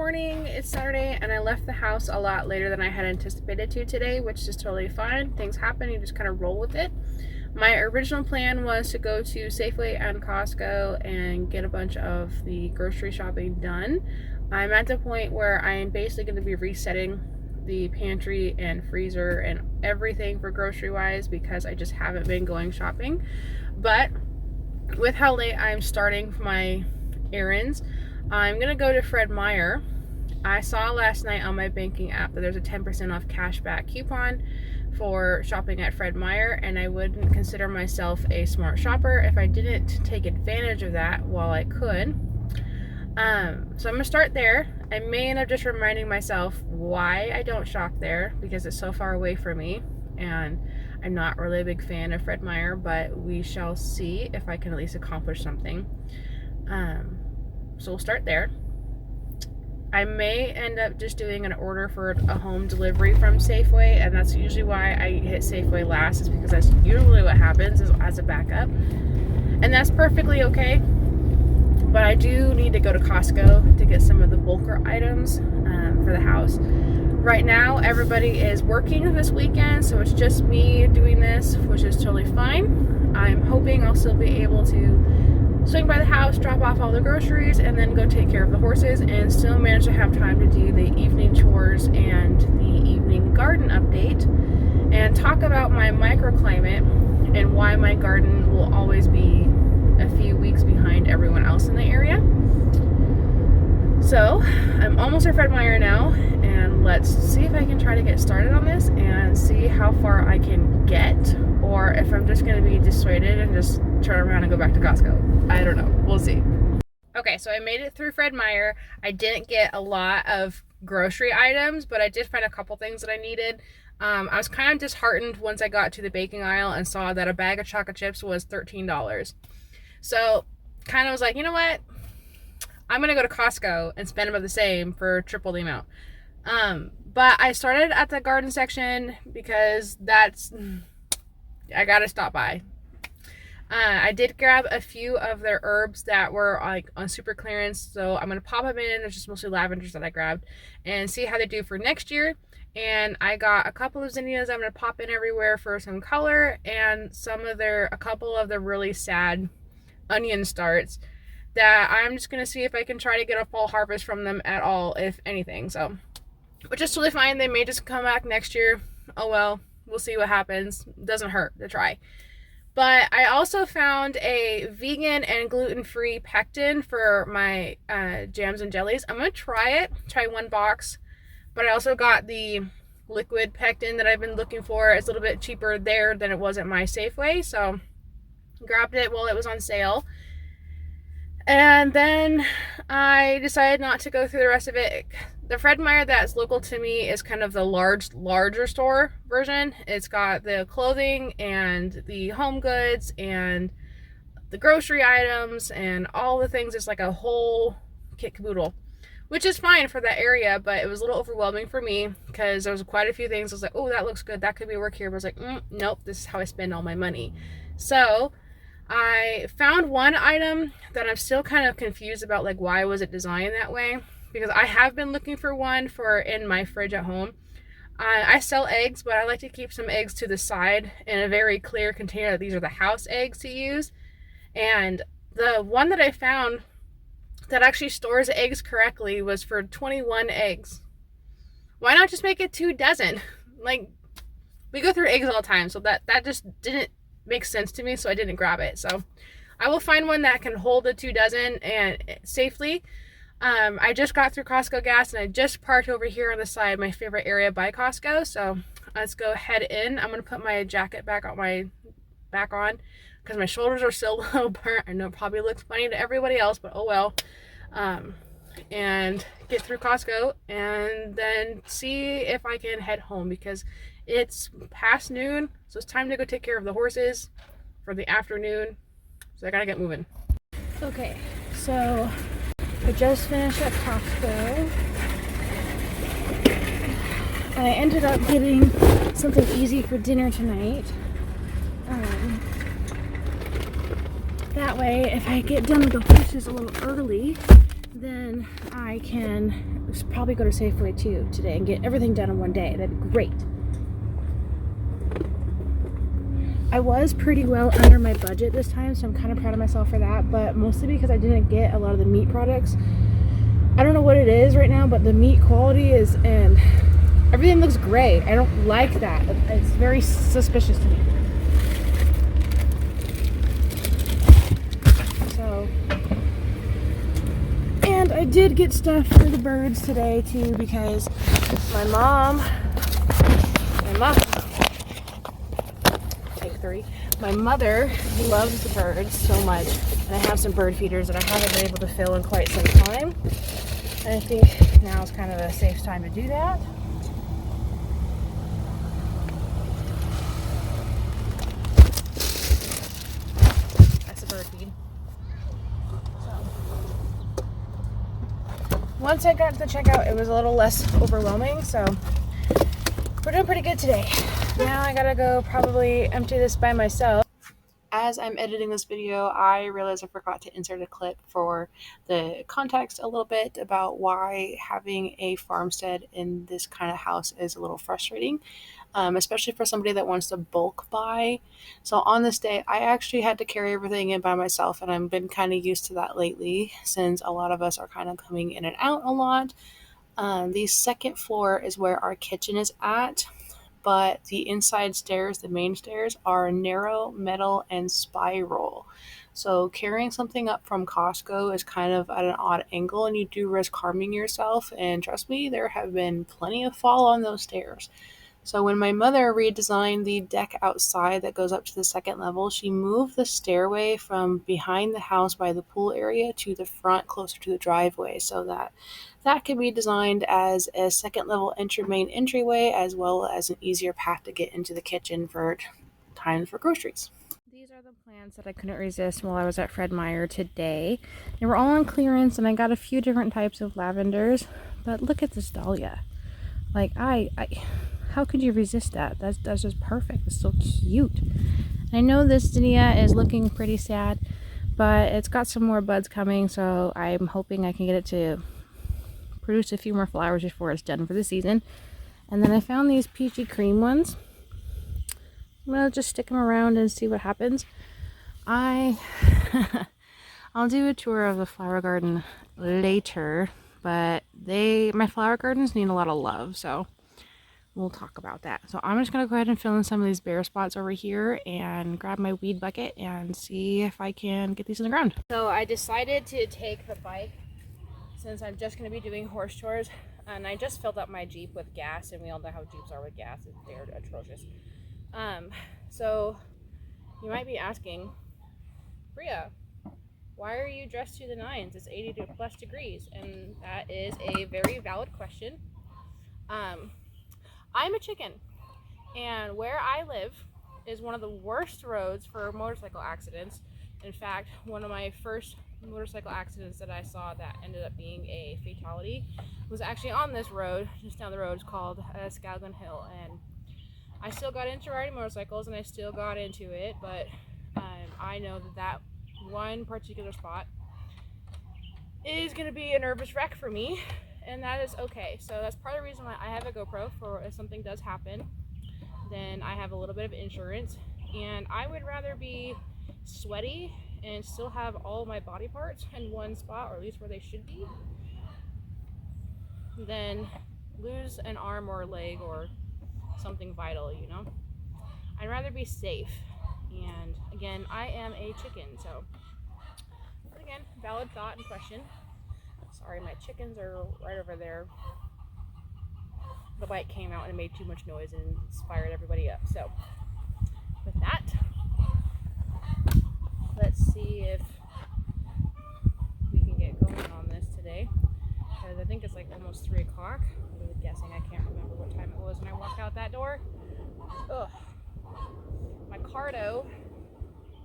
morning. It's Saturday and I left the house a lot later than I had anticipated to today, which is totally fine. Things happen, you just kind of roll with it. My original plan was to go to Safeway and Costco and get a bunch of the grocery shopping done. I'm at the point where I am basically going to be resetting the pantry and freezer and everything for grocery wise because I just haven't been going shopping. But with how late I'm starting my errands, I'm gonna go to Fred Meyer. I saw last night on my banking app that there's a 10% off cashback coupon for shopping at Fred Meyer, and I wouldn't consider myself a smart shopper if I didn't take advantage of that while I could. So I'm gonna start there. I may end up just reminding myself why I don't shop there because it's so far away from me, and I'm not really a big fan of Fred Meyer, but we shall see if I can at least accomplish something. So we'll start there. I may end up just doing an order for a home delivery from Safeway, and that's usually why I hit Safeway last, is because that's usually what happens is as a backup. And that's perfectly okay. But I do need to go to Costco to get some of the bulker items for the house. Right now, everybody is working this weekend, so it's just me doing this, which is totally fine. I'm hoping I'll still be able to swing by the house, drop off all the groceries, and then go take care of the horses and still manage to have time to do the evening chores and the evening garden update and talk about my microclimate and why my garden will always be a few weeks behind everyone else in the area. So I'm almost at Fred Meyer now, and let's see if I can try to get started on this and see how far I can get, or if I'm just going to be dissuaded and just turn around and go back to Costco. I don't know. We'll see. Okay, so I made it through Fred Meyer. I didn't get a lot of grocery items, but I did find a couple things that I needed. I was kind of disheartened once I got to the baking aisle and saw that a bag of chocolate chips was $13. So kind of was like, you know what? I'm going to go to Costco and spend about the same for triple the amount. But I started at the garden section because I got to stop by. I did grab a few of their herbs that were like on super clearance, so I'm going to pop them in. There's just mostly lavenders that I grabbed and see how they do for next year. And I got a couple of zinnias I'm going to pop in everywhere for some color, and a couple of the really sad onion starts that I'm just going to see if I can try to get a fall harvest from them at all, if anything. So, which is totally fine. They may just come back next year. Oh well, we'll see what happens. Doesn't hurt to try. But I also found a vegan and gluten-free pectin for my jams and jellies. I'm going to try one box. But I also got the liquid pectin that I've been looking for. It's a little bit cheaper there than it was at my Safeway. So grabbed it while it was on sale. And then I decided not to go through the rest of it. The Fred Meyer that's local to me is kind of the larger store version. It's got the clothing and the home goods and the grocery items and all the things. It's like a whole kit caboodle, which is fine for that area, but it was a little overwhelming for me because there was quite a few things. I was like, oh, that looks good. That could be work here. But I was like, nope, this is how I spend all my money. So I found one item that I'm still kind of confused about, like why was it designed that way? Because I have been looking for one for in my fridge at home. I sell eggs, but I like to keep some eggs to the side in a very clear container that these are the house eggs to use. And the one that I found that actually stores eggs correctly was for 21 eggs. Why not just make it 2 dozen? Like, we go through eggs all the time, so that just didn't make sense to me, so I didn't grab it. So I will find one that can hold the 2 dozen and safely. I just got through Costco gas, and I just parked over here on the side, my favorite area by Costco. So let's go head in. I'm going to put my jacket back on because my shoulders are still a little burnt. I know it probably looks funny to everybody else, but oh well. And get through Costco and then see if I can head home because it's past noon. So it's time to go take care of the horses for the afternoon. So I gotta get moving. Okay, so I just finished at Costco and I ended up getting something easy for dinner tonight. That way, if I get done with the horses a little early, then I can should probably go to Safeway too today and get everything done in one day. That'd be great. I was pretty well under my budget this time, so I'm kind of proud of myself for that, but mostly because I didn't get a lot of the meat products. I don't know what it is right now, but the meat quality is, and everything looks gray. I don't like that. It's very suspicious to me. So, and I did get stuff for the birds today too, because my mom, take 3. My mother loves the birds so much, and I have some bird feeders that I haven't been able to fill in quite some time. And I think now is kind of a safe time to do that. That's a bird feed. So, once I got to the checkout, it was a little less overwhelming, so we're doing pretty good today. Now I gotta go probably empty this by myself. As I'm editing this video, I realized I forgot to insert a clip for the context a little bit about why having a farmstead in this kind of house is a little frustrating, especially for somebody that wants to bulk buy. So on this day, I actually had to carry everything in by myself, and I've been kind of used to that lately since a lot of us are kind of coming in and out a lot. The second floor is where our kitchen is at, but the inside stairs, the main stairs, are narrow, metal, and spiral. So carrying something up from Costco is kind of at an odd angle, and you do risk harming yourself. And trust me, there have been plenty of fall on those stairs. So when my mother redesigned the deck outside that goes up to the second level, she moved the stairway from behind the house by the pool area to the front closer to the driveway, so that can be designed as a second level main entryway, as well as an easier path to get into the kitchen for times for groceries. These are the plants that I couldn't resist while I was at Fred Meyer today. They were all on clearance, and I got a few different types of lavenders, but look at this dahlia. Like, how could you resist that? That's just perfect. It's so cute. And I know this zinnia is looking pretty sad, but it's got some more buds coming, so I'm hoping I can get it to produce a few more flowers before it's done for the season. And then I found these peachy cream ones. I'm gonna just stick them around and see what happens. I'll do a tour of the flower garden later, but my flower gardens need a lot of love, so we'll talk about that. So I'm just gonna go ahead and fill in some of these bare spots over here and grab my weed bucket and see if I can get these in the ground. So I decided to take the bike, since I'm just going to be doing horse chores, and I just filled up my Jeep with gas, and we all know how Jeeps are with gas. They're atrocious. So you might be asking, Bria, why are you dressed to the nines? It's 80 plus degrees, and that is a very valid question. I'm a chicken, and where I live is one of the worst roads for motorcycle accidents. In fact, one of my first motorcycle accidents that I saw that ended up being a fatality was actually on this road, just down the road. It's called Escalon Hill, and I still got into riding motorcycles, and I still got into it, but I know that one particular spot is going to be a nervous wreck for me, and that is okay. So that's part of the reason why I have a GoPro, for if something does happen, then I have a little bit of insurance. And I would rather be sweaty and still have all my body parts in one spot, or at least where they should be, than lose an arm or a leg or something vital, you know? I'd rather be safe. And again, I am a chicken, so again, valid thought and question. Sorry, my chickens are right over there. The bike came out and made too much noise and inspired everybody up. So with that, let's see if we can get going on this today, because I think it's like almost 3 o'clock. I'm really guessing. I can't remember what time it was when I walked out that door. Ugh. My cardio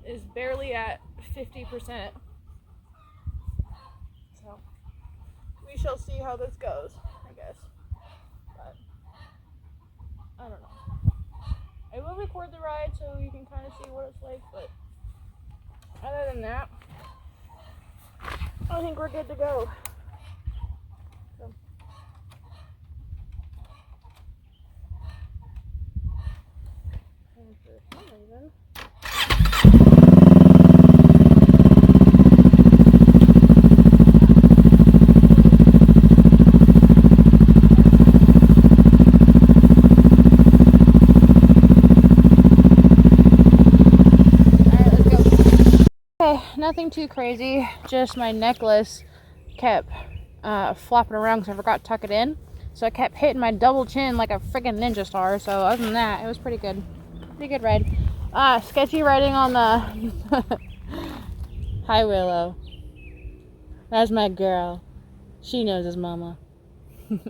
is barely at 50%. So we shall see how this goes, I guess. But I don't know. I will record the ride so you can kind of see what it's like, but other than that, I think we're good to go. So And for some reason, nothing too crazy, just my necklace kept flopping around because I forgot to tuck it in, so I kept hitting my double chin like a freaking ninja star. So other than that, it was pretty good ride. Sketchy riding on the hi Willow, that's my girl, she knows his mama. But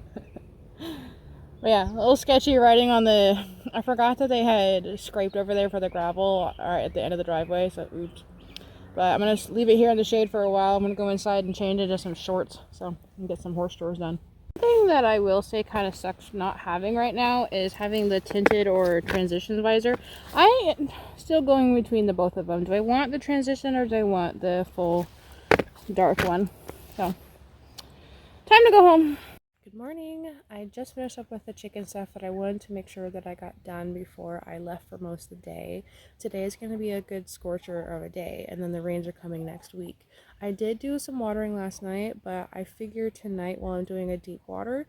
yeah, a little sketchy riding on the, I forgot that they had scraped over there for the gravel at the end of the driveway, so oops. But I'm going to leave it here in the shade for a while. I'm going to go inside and change into some shorts so I can get some horse chores done. One thing that I will say kind of sucks not having right now is having the tinted or transition visor. I am still going between the both of them. Do I want the transition or do I want the full dark one? So, time to go home. Good morning. I just finished up with the chicken stuff that I wanted to make sure that I got done before I left for most of the day. Today is going to be a good scorcher of a day, and then the rains are coming next week. I did do some watering last night, but I figured tonight while I'm doing a deep water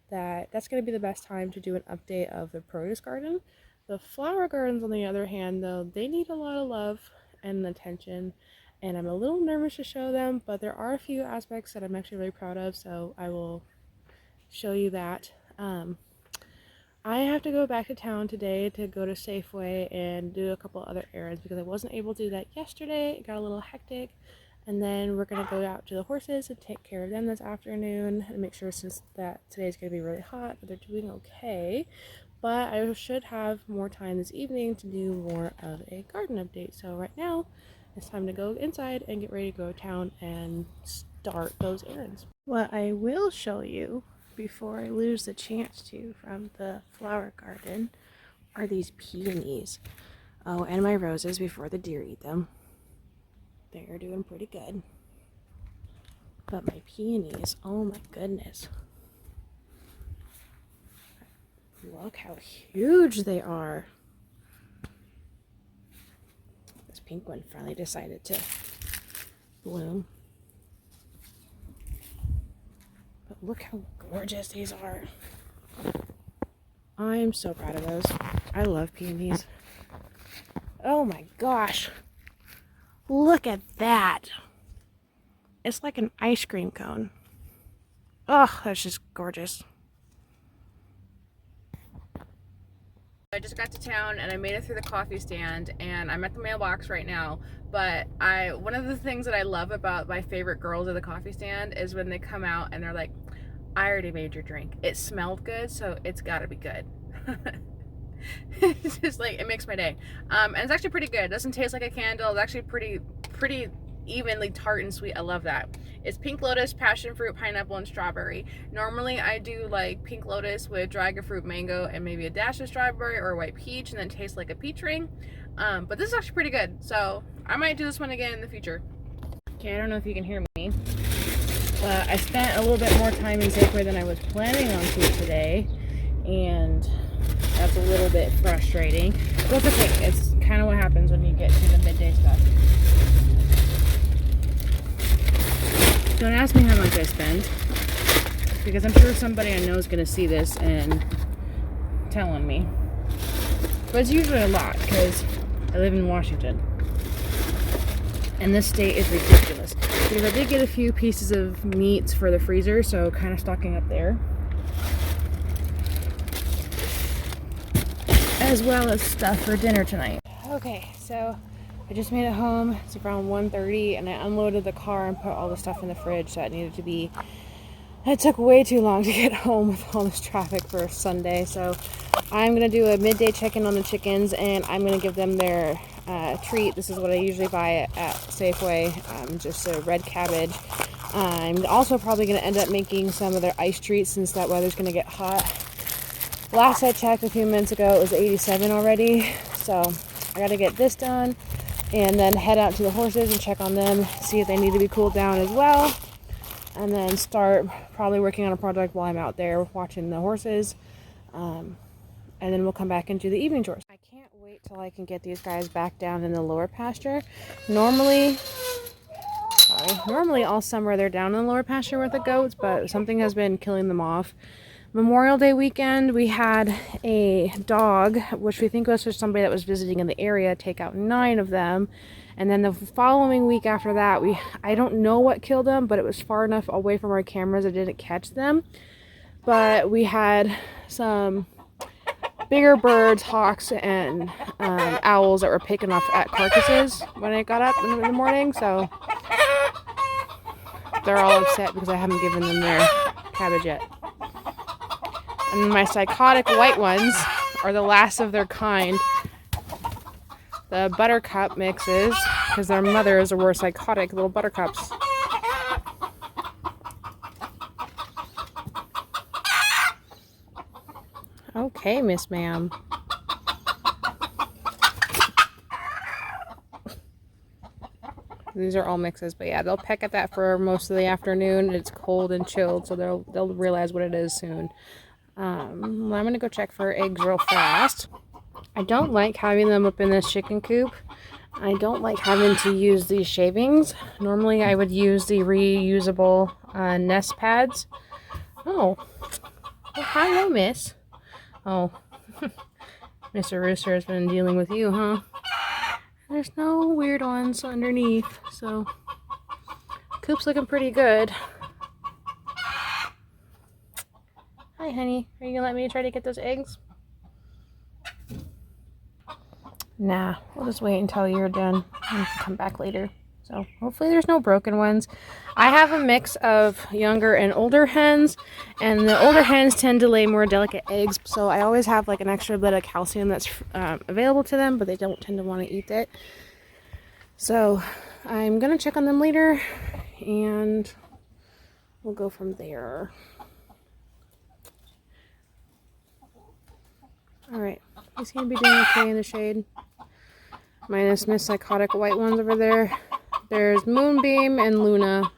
that's going to be the best time to do an update of the produce garden. The flower gardens, on the other hand, though, they need a lot of love and attention, and I'm a little nervous to show them, but there are a few aspects that I'm actually really proud of, so I will show you that. I have to go back to town today to go to Safeway and do a couple other errands because I wasn't able to do that yesterday. It got a little hectic, and then we're going to go out to the horses and take care of them this afternoon and make sure, since that today's going to be really hot, that they're doing okay. But I should have more time this evening to do more of a garden update. So right now it's time to go inside and get ready to go to town and start those errands. What I will show you before I lose the chance to from the flower garden are these peonies. Oh, and my roses before the deer eat them. They're doing pretty good. But my peonies, oh my goodness. Look how huge they are. This pink one finally decided to bloom. But look how gorgeous these are. I'm so proud of those. I love peonies. Oh my gosh. Look at that. It's like an ice cream cone. Oh, that's just gorgeous. I just got to town and I made it through the coffee stand, and I'm at the mailbox right now. But one of the things that I love about my favorite girls at the coffee stand is when they come out and they're like, I already made your drink. It smelled good, so it's gotta be good. It's just like, it makes my day. And it's actually pretty good. It doesn't taste like a candle. It's actually pretty evenly tart and sweet. I love that. It's pink lotus, passion fruit, pineapple, and strawberry. Normally I do like pink lotus with dragon fruit, mango, and maybe a dash of strawberry or a white peach, and then taste like a peach ring. But this is actually pretty good, so I might do this one again in the future. Okay, I don't know if you can hear me, but I spent a little bit more time in Safeway than I was planning on to today, and that's a little bit frustrating. But it's okay. It's kind of what happens when you get to the midday stuff. Don't ask me how much I spend, because I'm sure somebody I know is going to see this and telling me. But it's usually a lot, because I live in Washington. And this state is ridiculous. Because I did get a few pieces of meats for the freezer, so kind of stocking up there. As well as stuff for dinner tonight. Okay, so I just made it home. It's around 1:30, and I unloaded the car and put all the stuff in the fridge that needed to be. It took way too long to get home with all this traffic for a Sunday, so I'm going to do a midday check-in on the chickens, and I'm going to give them their treat. This is what I usually buy at Safeway, just a red cabbage. I'm also probably going to end up making some of their ice treats since that weather's going to get hot. Last I checked a few minutes ago, it was 87 already, so I got to get this done and then head out to the horses and check on them, see if they need to be cooled down as well, and then start probably working on a project while I'm out there watching the horses, and then we'll come back and do the evening chores. I can't can't wait till I can get these guys back down in the lower pasture. Normally all summer they're down in the lower pasture with the goats, but something has been killing them off. Memorial Day weekend, we had a dog, which we think was for somebody that was visiting in the area, take out 9 of them. And then the following week after that, I don't know what killed them, but it was far enough away from our cameras it didn't catch them. But we had some bigger birds, hawks, and owls that were picking off at carcasses when I got up in the morning. So they're all upset because I haven't given them their cabbage yet. And my psychotic white ones are the last of their kind. The buttercup mixes, because their mothers were psychotic little buttercups. Okay, Miss Ma'am. These are all mixes, but yeah, they'll peck at that for most of the afternoon. It's cold and chilled, so they'll realize what it is soon. I'm gonna go check for eggs real fast. I don't like having them up in this chicken coop. I don't like having to use these shavings. Normally I would use the reusable nest pads. Oh, hello, miss. Oh, Mr. Rooster has been dealing with you, huh? There's no weird ones underneath, so coop's looking pretty good. Hi, honey. Are you gonna let me try to get those eggs? Nah, we'll just wait until you're done and come back later. So hopefully there's no broken ones. I have a mix of younger and older hens, and the older hens tend to lay more delicate eggs, so I always have like an extra bit of calcium that's available to them, but they don't tend to want to eat it. So I'm gonna check on them later and we'll go from there. Alright, you seem to be doing okay in the shade. Minus Miss Psychotic white ones over there. There's Moonbeam and Luna.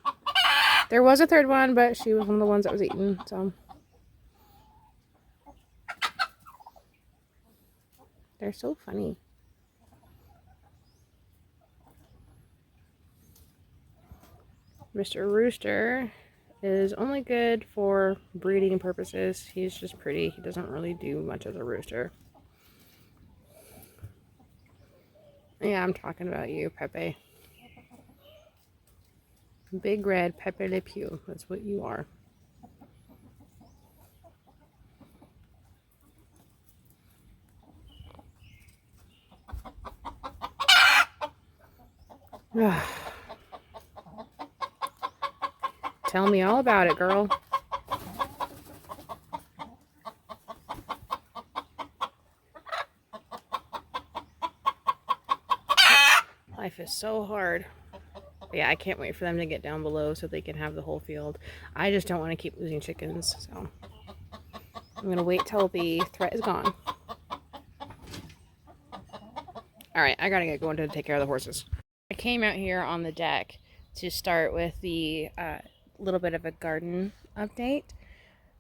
There was a third one, but she was one of the ones that was eaten, so. They're so funny. Mr. Rooster is only good for breeding purposes. He's just pretty. He doesn't really do much as a rooster. Yeah, I'm talking about you, Pepe. Big red Pepe Le Pew. That's what you are. Tell me all about it, girl. Life is so hard. But yeah, I can't wait for them to get down below so they can have the whole field. I just don't want to keep losing chickens, so I'm going to wait till the threat is gone. Alright, I gotta get going to take care of the horses. I came out here on the deck to start with the little bit of a garden update,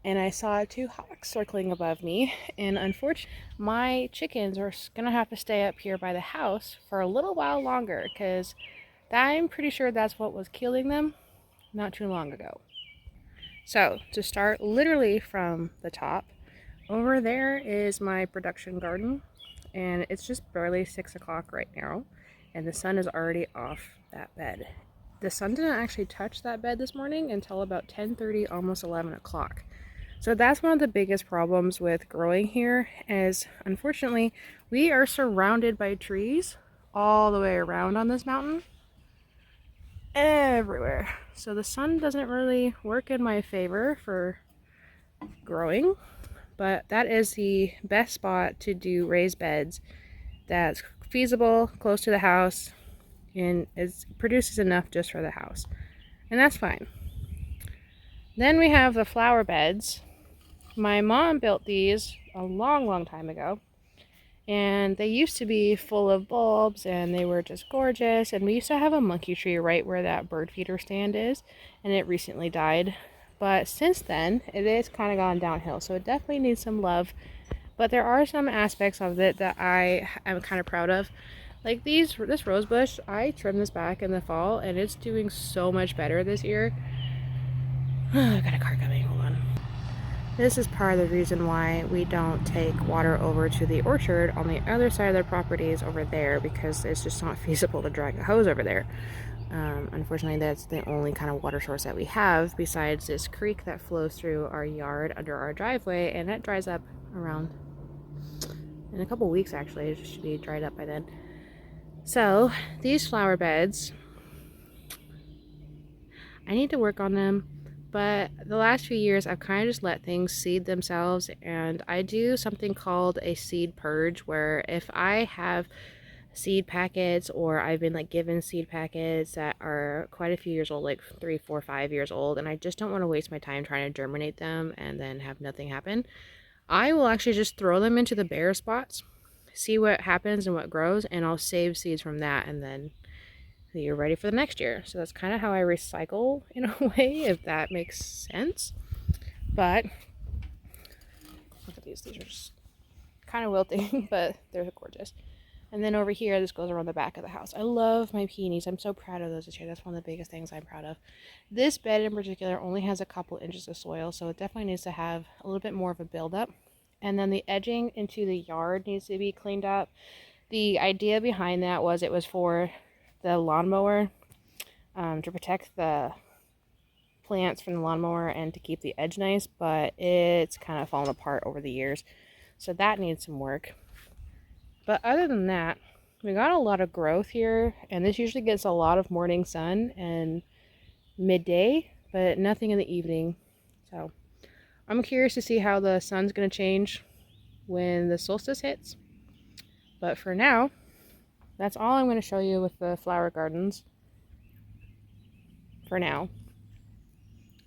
and I saw 2 hawks circling above me, and unfortunately my chickens are gonna have to stay up here by the house for a little while longer, because I'm pretty sure that's what was killing them not too long ago. So to start literally from the top, over there is my production garden, and it's just barely 6 o'clock right now, and the sun is already off that bed. The sun didn't actually touch that bed this morning until about 10:30, almost 11 o'clock. So that's one of the biggest problems with growing here, is unfortunately we are surrounded by trees all the way around on this mountain. Everywhere. So the sun doesn't really work in my favor for growing, but that is the best spot to do raised beds that's feasible, close to the house, and it produces enough just for the house, and that's fine. Then we have the flower beds. My mom built these a long time ago, and they used to be full of bulbs and they were just gorgeous, and we used to have a monkey tree right where that bird feeder stand is, and it recently died. But since then it has kind of gone downhill, so it definitely needs some love. But there are some aspects of it that I am kind of proud of. Like this rose bush, I trimmed this back in the fall and it's doing so much better this year. I got a car coming, hold on. This is part of the reason why we don't take water over to the orchard on the other side of their properties over there, because it's just not feasible to drag a hose over there. Unfortunately, that's the only kind of water source that we have besides this creek that flows through our yard under our driveway, and it dries up around in a couple weeks. Actually, it should be dried up by then. So these flower beds, I need to work on them, but the last few years I've kind of just let things seed themselves, and I do something called a seed purge, where if I have seed packets, or I've been like given seed packets that are quite a few years old, like 3, 4, 5 years old, and I just don't want to waste my time trying to germinate them and then have nothing happen, I will actually just throw them into the bare spots, see what happens and what grows, and I'll save seeds from that, and then you're ready for the next year. So that's kind of how I recycle in a way, if that makes sense. But look at these are just kind of wilting, but they're gorgeous. And then over here, this goes around the back of the house. I love my peonies. I'm so proud of those this year. That's one of the biggest things I'm proud of. This bed in particular only has a couple inches of soil, so it definitely needs to have a little bit more of a buildup. And then the edging into the yard needs to be cleaned up. The idea behind that was it was for the lawnmower, to protect the plants from the lawnmower and to keep the edge nice, but it's kind of fallen apart over the years. So that needs some work. But other than that, we got a lot of growth here, and this usually gets a lot of morning sun and midday, but nothing in the evening. So I'm curious to see how the sun's going to change when the solstice hits. But for now, that's all I'm going to show you with the flower gardens. For now.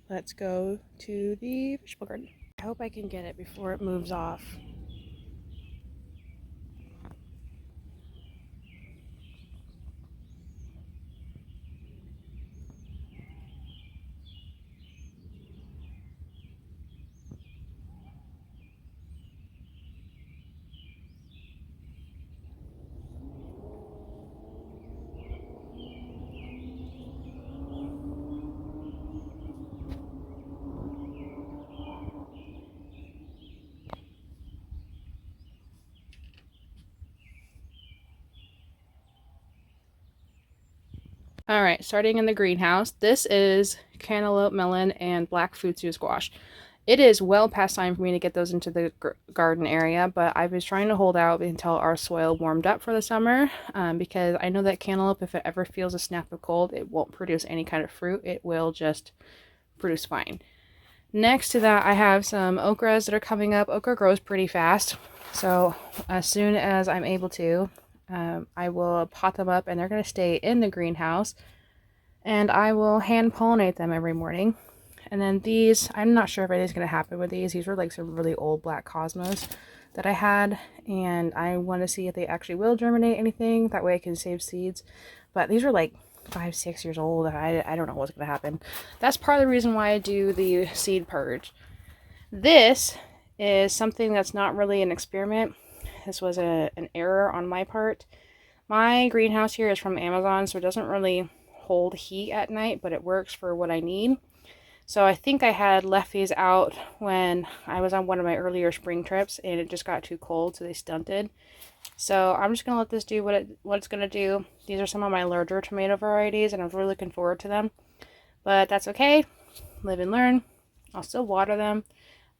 Let's go to the vegetable garden. I hope I can get it before it moves off. Alright, starting in the greenhouse, this is cantaloupe, melon, and black futsu squash. It is well past time for me to get those into the garden area, but I was trying to hold out until our soil warmed up for the summer, because I know that cantaloupe, if it ever feels a snap of cold, it won't produce any kind of fruit. It will just produce fine. Next to that, I have some okras that are coming up. Okra grows pretty fast, so as soon as I'm able to, I will pot them up, and they're going to stay in the greenhouse, and I will hand pollinate them every morning. And then these, I'm not sure if anything's going to happen with these. These were like some really old black cosmos that I had, and I want to see if they actually will germinate anything. That way I can save seeds. But these are like 5, 6 years old, and I don't know what's going to happen. That's part of the reason why I do the seed purge. This is something that's not really an experiment. This was an error on my part. My greenhouse here is from Amazon, so it doesn't really hold heat at night, but it works for what I need. So I think I had left these out when I was on one of my earlier spring trips, and it just got too cold, so they stunted. So I'm just going to let this do what it's going to do. These are some of my larger tomato varieties, and I'm really looking forward to them. But that's okay. Live and learn. I'll still water them.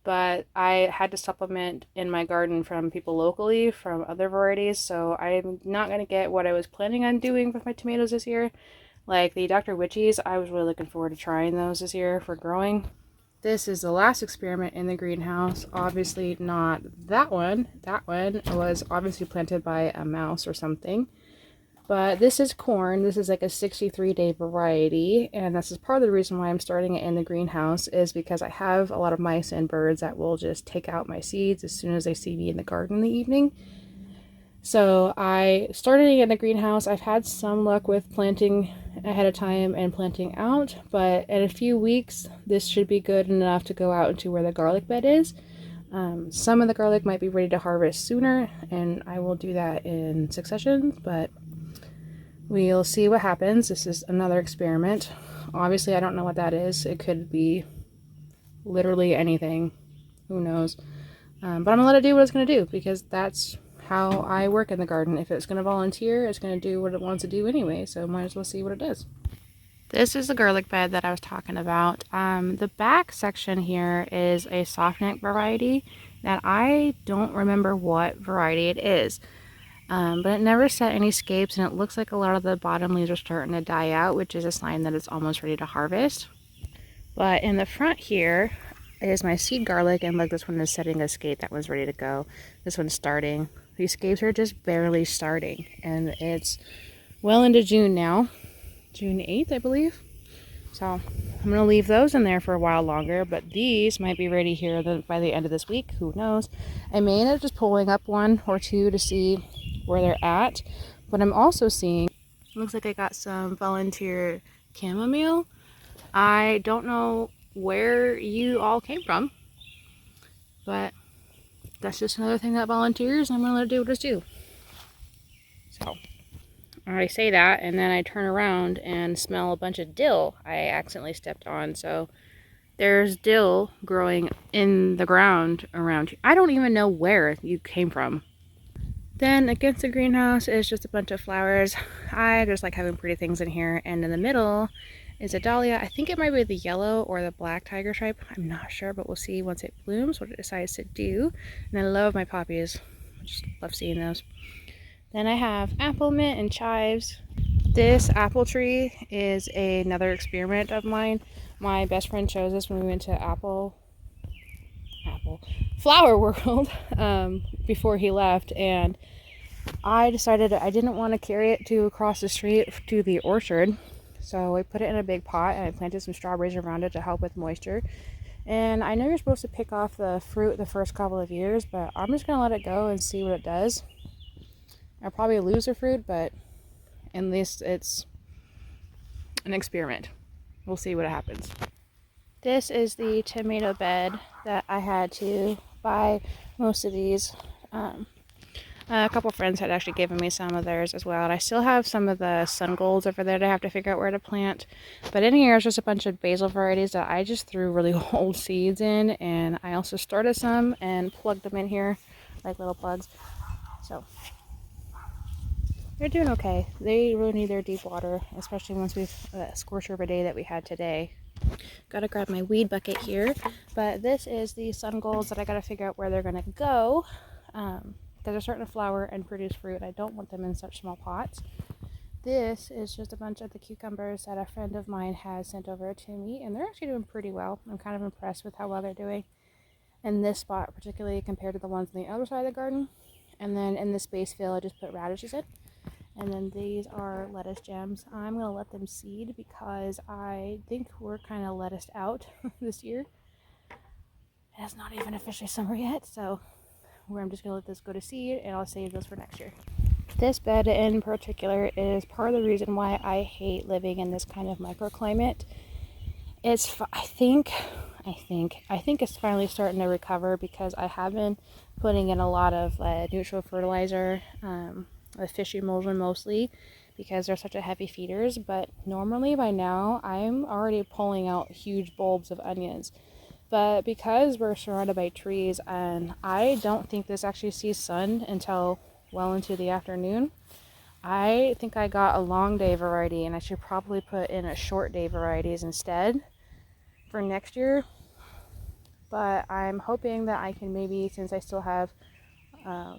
But I had to supplement in my garden from people locally from other varieties, so I'm not going to get what I was planning on doing with my tomatoes this year. Like the Dr. Witchies, I was really looking forward to trying those this year for growing. This is the last experiment in the greenhouse. Obviously not that one. That one was obviously planted by a mouse or something. But this is corn. This is like a 63-day variety, and this is part of the reason why I'm starting it in the greenhouse, is because I have a lot of mice and birds that will just take out my seeds as soon as they see me in the garden in the evening. So I started it in the greenhouse. I've had some luck with planting ahead of time and planting out, but in a few weeks this should be good enough to go out into where the garlic bed is. Some of the garlic might be ready to harvest sooner, and I will do that in succession, but we'll see what happens. This is another experiment. Obviously, I don't know what that is. It could be literally anything. Who knows? But I'm going to let it do what it's going to do, because that's how I work in the garden. If it's going to volunteer, it's going to do what it wants to do anyway, so might as well see what it does. This is the garlic bed that I was talking about. The back section here is a softneck variety that I don't remember what variety it is. But it never set any scapes, and it looks like a lot of the bottom leaves are starting to die out, which is a sign that it's almost ready to harvest. But in the front here is my seed garlic, and look, this one is setting a scape that was ready to go. This one's starting. These scapes are just barely starting, and it's well into June now. June 8th, I believe. So I'm going to leave those in there for a while longer, but these might be ready here by the end of this week. Who knows? I may end up just pulling up one or two to see where they're at, but I'm also seeing, looks like I got some volunteer chamomile. I don't know where you all came from, but that's just another thing that volunteers. I'm going to let it do what it's do. So I say that, and then I turn around and smell a bunch of dill I accidentally stepped on. So there's dill growing in the ground around you. I don't even know where you came from. Then against the greenhouse is just a bunch of flowers. I just like having pretty things in here. And in the middle is a dahlia. I think it might be the yellow or the black tiger stripe. I'm not sure, but we'll see once it blooms what it decides to do. And I love my poppies. I just love seeing those. Then I have apple mint and chives. This apple tree is another experiment of mine. My best friend chose this when we went to Flower World before he left, and I decided I didn't want to carry it across the street to the orchard, so I put it in a big pot and I planted some strawberries around it to help with moisture. And I know you're supposed to pick off the fruit the first couple of years, but I'm just gonna let it go and see what it does. I'll probably lose the fruit, but at least it's an experiment. We'll see what happens. This is the tomato bed that I had to buy most of these. A couple friends had actually given me some of theirs as well. And I still have some of the sun golds over there to have to figure out where to plant. But in here is just a bunch of basil varieties that I just threw really old seeds in. And I also started some and plugged them in here like little plugs. So they're doing okay. They really need their deep water, especially once we've scorcher of a day that we had today. Gotta grab my weed bucket here, but this is the sun golds that I gotta figure out where they're gonna go, because they're starting to flower and produce fruit. I don't want them in such small pots. This is just a bunch of the cucumbers that a friend of mine has sent over to me, and they're actually doing pretty well. I'm kind of impressed with how well they're doing in this spot, particularly compared to the ones on the other side of the garden. And then in the space fill, I just put radishes in. And then these are lettuce gems. I'm going to let them seed because I think we're kind of lettuced out this year. It's not even officially summer yet, so I'm just going to let this go to seed, and I'll save those for next year. This bed in particular is part of the reason why I hate living in this kind of microclimate. I think it's finally starting to recover because I have been putting in a lot of neutral fertilizer, with fish emulsion mostly, because they're such a heavy feeders. But normally by now I'm already pulling out huge bulbs of onions. But because we're surrounded by trees, and I don't think this actually sees sun until well into the afternoon, I think I got a long day variety, and I should probably put in a short day varieties instead for next year. But I'm hoping that I can maybe, since I still have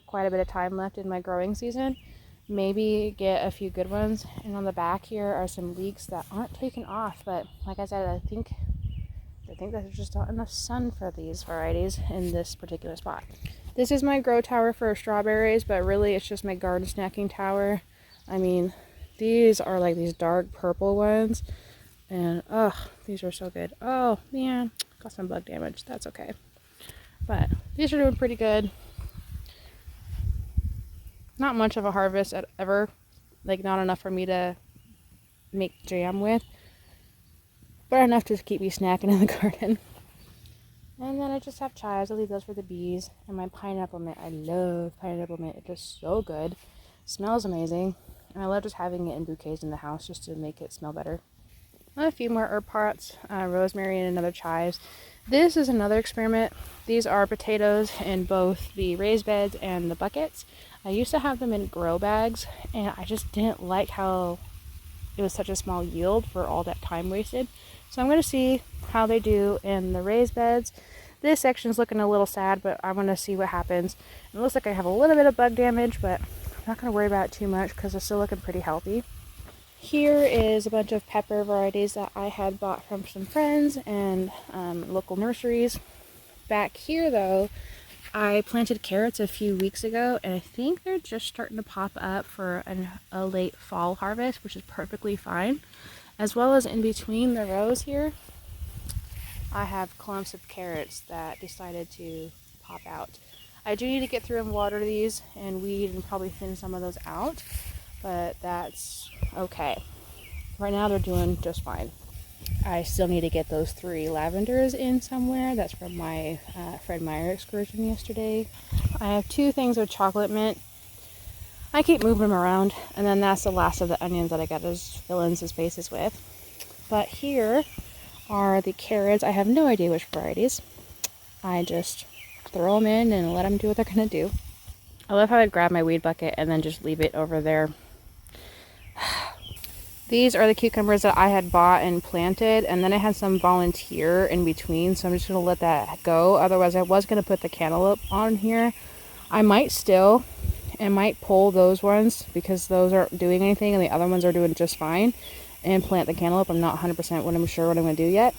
quite a bit of time left in my growing season, maybe get a few good ones. And on the back here are some leeks that aren't taken off, but like I said, I think there's just not enough sun for these varieties in this particular spot. This is my grow tower for strawberries, but really it's just my garden snacking tower. I mean, these are like these dark purple ones, and these are so good. Oh man, got some bug damage. That's okay, but these are doing pretty good. Not much of a harvest ever, like not enough for me to make jam with, but enough to keep me snacking in the garden. And then I just have chives. I leave those for the bees. And my pineapple mint. I love pineapple mint. It is so good. Smells amazing. And I love just having it in bouquets in the house just to make it smell better. A few more herb pots, rosemary and another chives. This is another experiment. These are potatoes in both the raised beds and the buckets. I used to have them in grow bags, and I just didn't like how it was such a small yield for all that time wasted. So I'm going to see how they do in the raised beds. This section is looking a little sad, but I want to see what happens. It looks like I have a little bit of bug damage, but I'm not going to worry about it too much because they're still looking pretty healthy. Here is a bunch of pepper varieties that I had bought from some friends and local nurseries. Back here though, I planted carrots a few weeks ago, and I think they're just starting to pop up for a late fall harvest, which is perfectly fine. As well as in between the rows here, I have clumps of carrots that decided to pop out. I do need to get through and water these and weed and probably thin some of those out, but that's okay. Right now they're doing just fine. I still need to get those 3 lavenders in somewhere. That's from my Fred Meyer excursion yesterday. I have 2 things of chocolate mint. I keep moving them around, and then that's the last of the onions that I got to fill in some spaces with. But here are the carrots. I have no idea which varieties. I just throw them in and let them do what they're gonna do. I love how I grab my weed bucket and then just leave it over there. These are the cucumbers that I had bought and planted, and then I had some volunteer in between, so I'm just going to let that go. Otherwise, I was going to put the cantaloupe on here. I might still, and might pull those ones because those aren't doing anything and the other ones are doing just fine, and plant the cantaloupe. I'm not 100% sure what I'm going to do yet.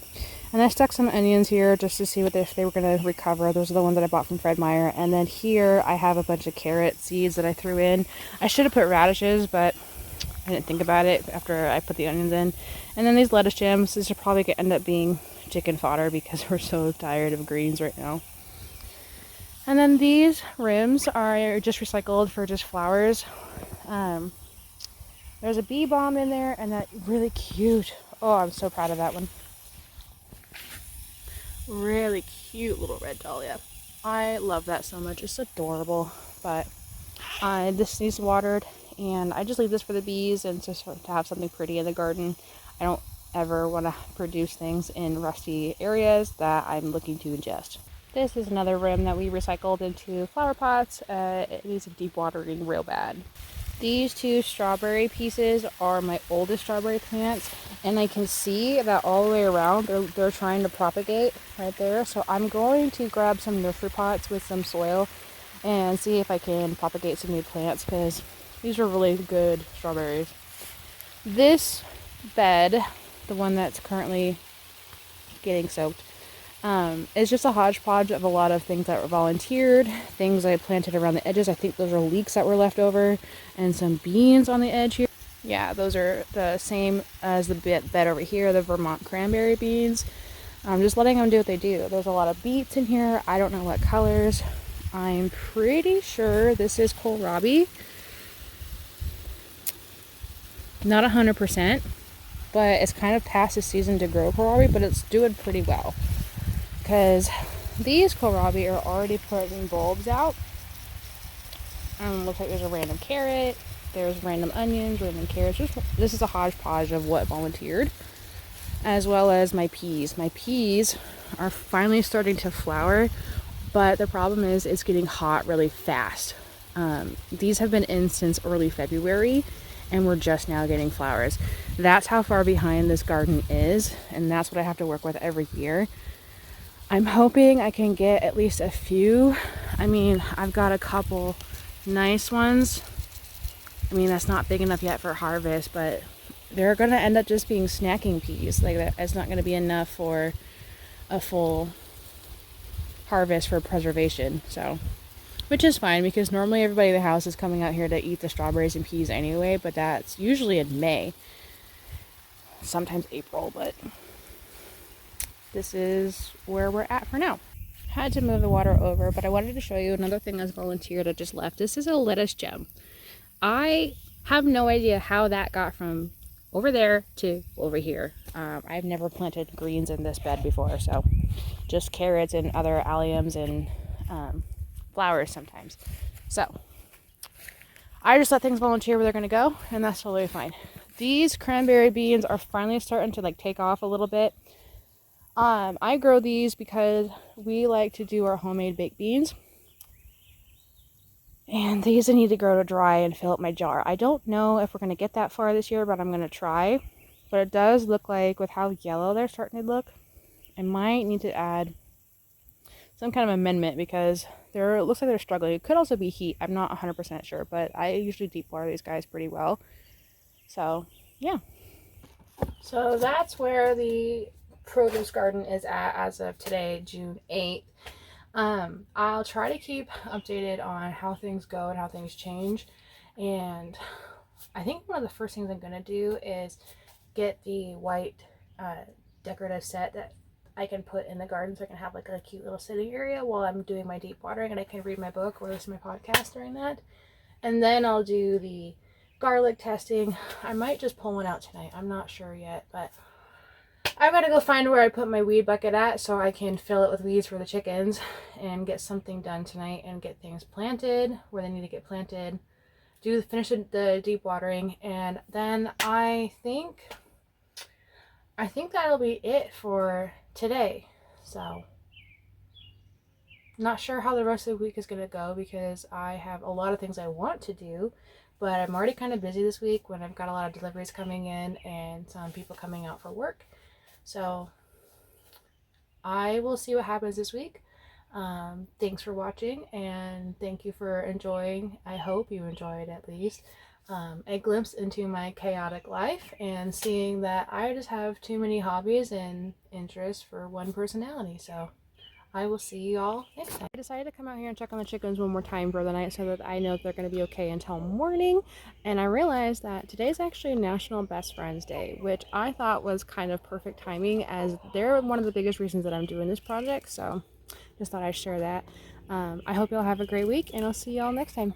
And I stuck some onions here just to see if they were going to recover. Those are the ones that I bought from Fred Meyer. And then here I have a bunch of carrot seeds that I threw in. I should have put radishes, but I didn't think about it after I put the onions in. And then these lettuce gems, these are probably going to end up being chicken fodder because we're so tired of greens right now. And then these rims are just recycled for just flowers. There's a bee balm in there, and that really cute. Oh, I'm so proud of that one. Really cute little red dahlia. I love that so much. It's adorable. But this needs watered, and I just leave this for the bees and just to have something pretty in the garden. I don't ever want to produce things in rusty areas that I'm looking to ingest. This is another rim that we recycled into flower pots. It needs some deep watering real bad. These 2 strawberry pieces are my oldest strawberry plants, and I can see that all the way around they're trying to propagate right there. So I'm going to grab some nursery pots with some soil and see if I can propagate some new plants because these are really good strawberries. This bed, the one that's currently getting soaked, it's just a hodgepodge of a lot of things that were volunteered, things I planted around the edges. I think those are leeks that were left over, and some beans on the edge here. Yeah, those are the same as the bed over here, the Vermont cranberry beans. I'm just letting them do what they do. There's a lot of beets in here. I don't know what colors. I'm pretty sure this is kohlrabi. Not 100%, but it's kind of past the season to grow kohlrabi, but it's doing pretty well. Because these kohlrabi are already putting bulbs out. Looks like there's a random carrot, there's random onions, random carrots. This is a hodgepodge of what volunteered, as well as my peas. My peas are finally starting to flower, but the problem is it's getting hot really fast. These have been in since early February, and we're just now getting flowers. That's how far behind this garden is, and that's what I have to work with every year. I'm hoping I can get at least a few. I mean, I've got a couple nice ones. I mean, that's not big enough yet for harvest, but they're going to end up just being snacking peas. Like, that, it's not going to be enough for a full harvest for preservation. So, which is fine because normally everybody in the house is coming out here to eat the strawberries and peas anyway, but that's usually in May. Sometimes April, but this is where we're at for now. Had to move the water over, but I wanted to show you another thing that's volunteered I just left. This is a lettuce gem. I have no idea how that got from over there to over here. I've never planted greens in this bed before, so just carrots and other alliums and flowers sometimes. So I just let things volunteer where they're going to go, and that's totally fine. These cranberry beans are finally starting to like take off a little bit. I grow these because we like to do our homemade baked beans. And these I need to grow to dry and fill up my jar. I don't know if we're going to get that far this year, but I'm going to try. But it does look like, with how yellow they're starting to look, I might need to add some kind of amendment because it looks like they're struggling. It could also be heat. I'm not 100% sure, but I usually deep water these guys pretty well. So, yeah. So that's where the produce garden is at as of today, June 8th. I'll try to keep updated on how things go and how things change. And I think one of the first things I'm going to do is get the white decorative set that I can put in the garden so I can have like a cute little sitting area while I'm doing my deep watering, and I can read my book or listen to my podcast during that. And then I'll do the garlic testing. I might just pull one out tonight. I'm not sure yet, but I've got to go find where I put my weed bucket at so I can fill it with weeds for the chickens and get something done tonight and get things planted where they need to get planted. Finish the deep watering, and then I think that'll be it for today. So not sure how the rest of the week is going to go because I have a lot of things I want to do, but I'm already kind of busy this week when I've got a lot of deliveries coming in and some people coming out for work. So I will see what happens this week. Thanks for watching, and thank you for enjoying. I hope you enjoyed at least a glimpse into my chaotic life and seeing that I just have too many hobbies and interests for one personality. So I will see you all next time. I decided to come out here and check on the chickens one more time for the night so that I know if they're going to be okay until morning. And I realized that today's actually National Best Friends Day, which I thought was kind of perfect timing as they're one of the biggest reasons that I'm doing this project. So just thought I'd share that. I hope y'all have a great week, and I'll see y'all next time.